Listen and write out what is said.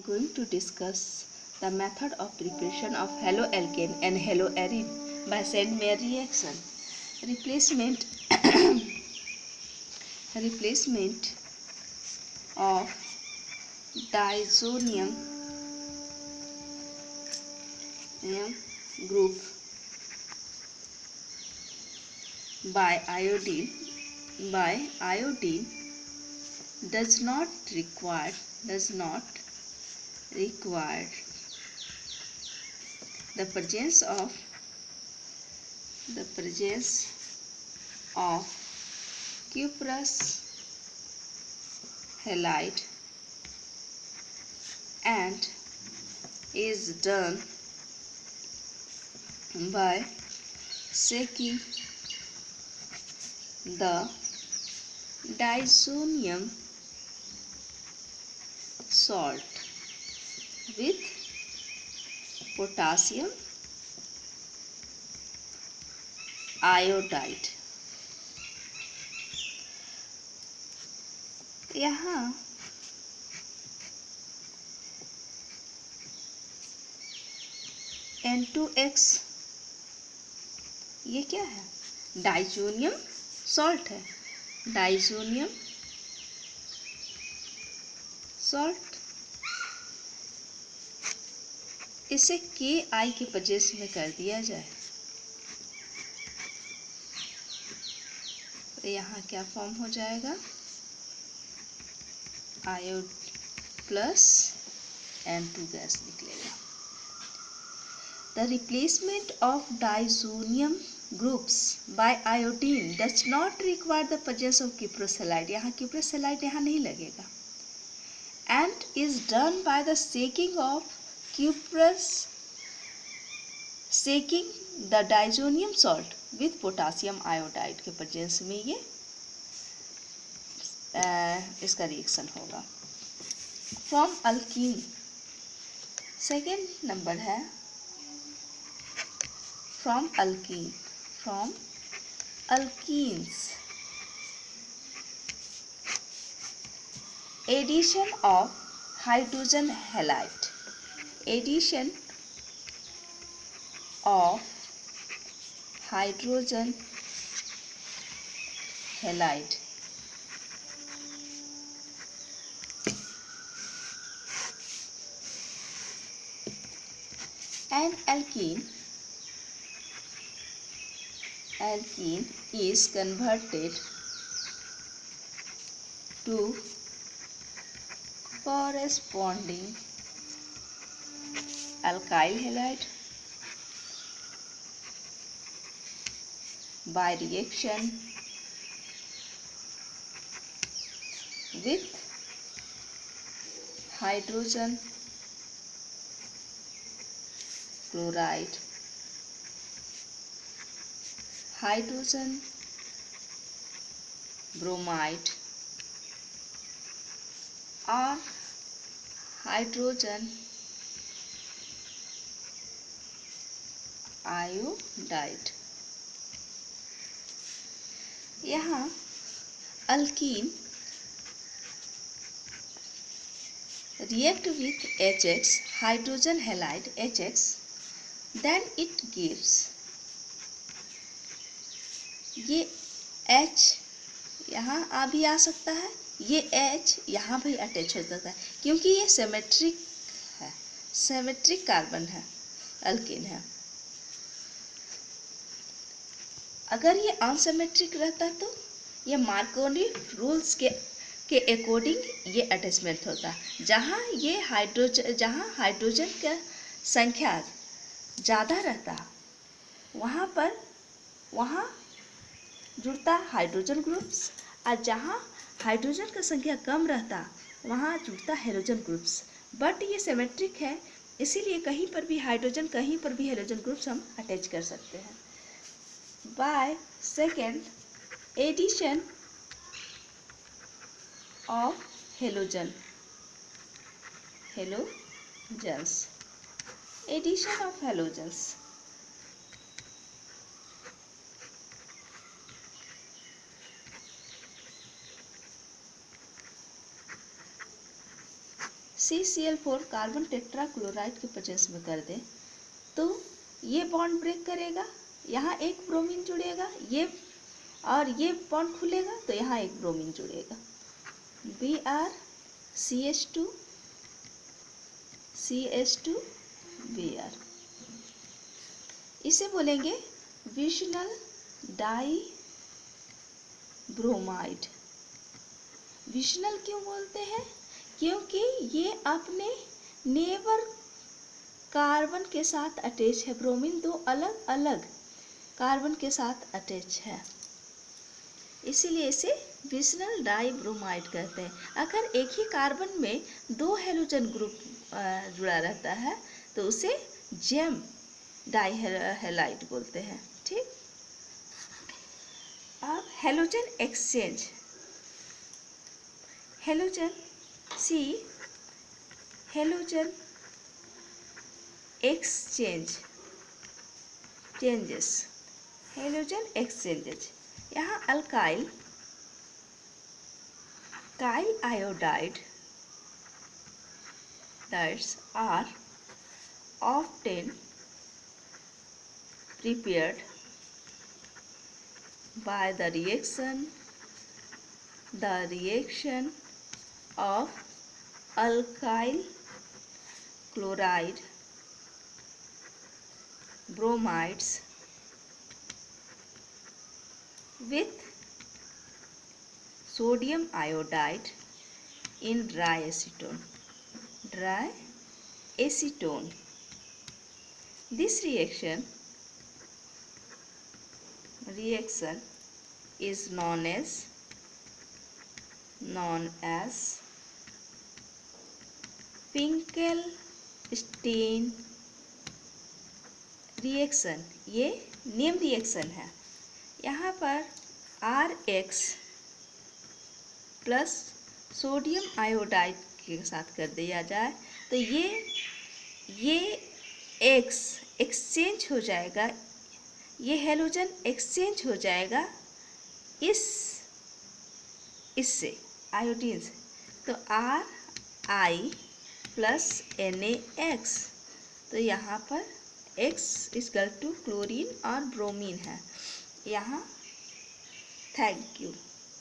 going to discuss the method of preparation of haloalkane and haloarine by St. Mary reaction. Replacement replacement of diazonium group by iodine does not require the presence of cuprous halide and is done by shaking the diazonium salt with potassium iodide. यहाँ N2X ये क्या है? Diazonium salt है। Diazonium salt इसे Ki के प्रजेश में कर दिया जाए तो यहाँ क्या फॉर्म हो जाएगा? आयोड प्लस N2 गैस निकलेगा। The replacement of diazonium groups by iodine does not require the presence of cuprous halide. यहाँ cuprous halide यहाँ नहीं लगेगा। And is done by the shaking the diazonium salt with potassium iodide के presence में ये इसका reaction होगा। From alkene second number है from alkenes addition of hydrogen halide an alkene is converted to corresponding alkyl halide by reaction with hydrogen chloride, hydrogen bromide or hydrogen iodide। यहाँ alkene react with HX hydrogen halide HX, then it gives ये H यहाँ आ भी आ सकता है, ये H यहाँ भी attach हो सकता है क्योंकि ये सिमेट्रिक कार्बन है, अल्केन है। अगर ये अनसिमेट्रिक रहता तो ये मार्कोनी रूल्स के अकॉर्डिंग ये अटैचमेंट होता। जहाँ हाइड्रोजन का संख्या ज़्यादा रहता वहाँ जुड़ता हाइड्रोजन ग्रुप्स, और जहाँ हाइड्रोजन का संख्या कम रहता वहाँ जुड़ता हेलोजन ग्रुप्स। बट ये सिमेट्रिक है इसीलिए कहीं पर भी हाइड्रोजन कहीं पर भी हेलोजन ग्रुप्स हम अटैच कर सकते हैं। By second edition of halogens addition of halogens CCl4 carbon tetrachloride के प्रेजेंस में कर दे तो ये बॉन्ड ब्रेक करेगा, यहाँ एक ब्रोमीन जुड़ेगा, ये और ये बॉन्ड खुलेगा तो यहाँ एक ब्रोमीन जुड़ेगा। Br CH2 Br, इसे बोलेंगे विशनल डाई ब्रोमाइड। विशनल क्यों बोलते हैं? क्योंकि ये अपने नेबर कार्बन के साथ अटैच है। ब्रोमीन दो अलग अलग कार्बन के साथ अटैच है, इसीलिए इसे विशनल डाई ब्रोमाइड कहते हैं। अगर एक ही कार्बन में दो हेलोजन ग्रुप जुड़ा रहता है तो उसे जेम डाई हैलाइड बोलते हैं। ठीक, अब हेलोजन एक्सचेंज, हेलोजन सी हेलोजन एक्सचेंजेस, हेलोजन एक्सचेंजेस, यहाँ alkyl Kyle iodide are often prepared by the reaction of alkyl chloride bromides with sodium iodide in dry acetone. This reaction is known as Finkelstein reaction। ये name reaction है। यहाँ पर RX plus sodium iodide के साथ कर दिया जाए तो ये X एक्सचेंज हो जाएगा, ये हेलोजन एक्सचेंज हो जाएगा इससे आयोडीन से, तो RI प्लस NaX, तो यहाँ पर X इक्वल टू क्लोरीन और ब्रोमीन है यहाँ। Thank you.